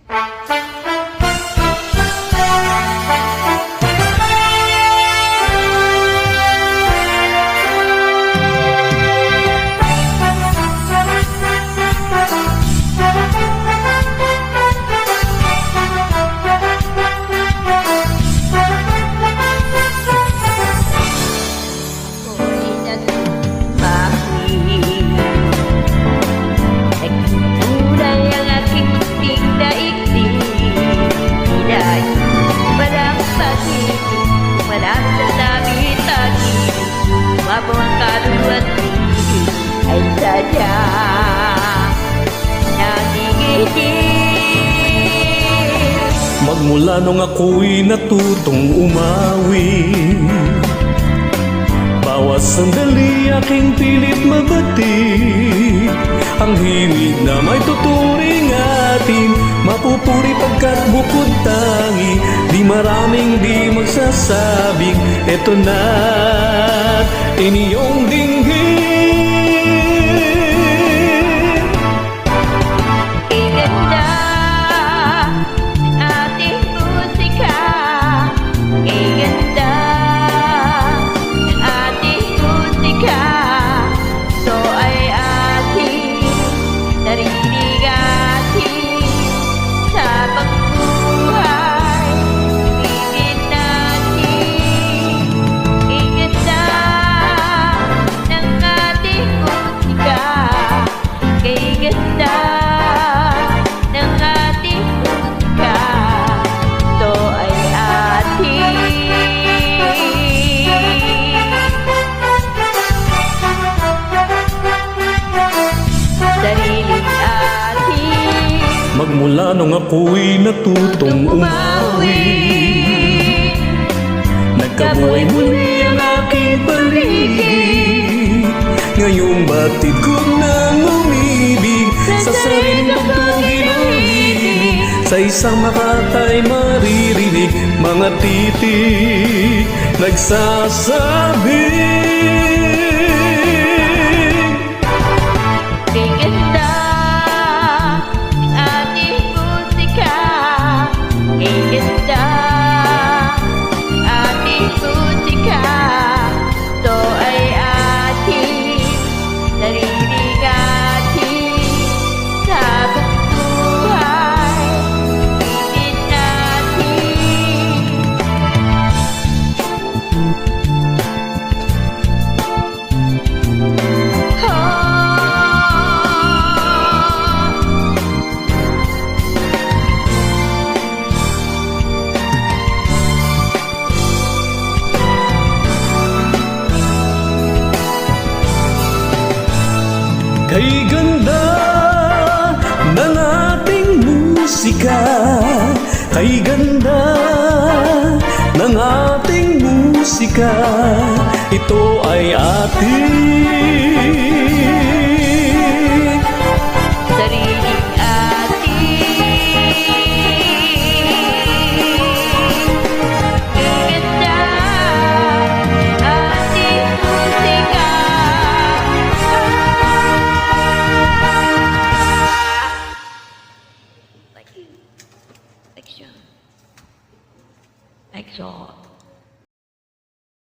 Ang kaluluwa't ay sadyang nagigigil. Magmula nung ako'y natutong umawi, bawat sandali aking pilit mabati. Ang hilig na may tuturing atin, mapupuri pagkat bukod tangi. Di maraming di magsasabing, eto na iniyong dinggin. Iganda ng ating musika, iganda ng ating musika. Ito ay ating narinig atin sa pagbuhay. Ibigin natin, iganda ng ating musika, iganda ng ating musika. Ito ay ating sariling atin. Magmula nung ako'y natutong umawi, nagkabuhay muli ang aking paligid. Ngayong batid ko nang umibig sa sariling tugtog inuhig. Sa isang makatay maririnig, mga titig nagsasabi. Iganda ng ating musika, iganda ng ating musika. Ito ay ating narinig atin sa buhay. Ibigin natin. Kay ganda ng ating musika, kay ganda ng ating musika, ito ay ating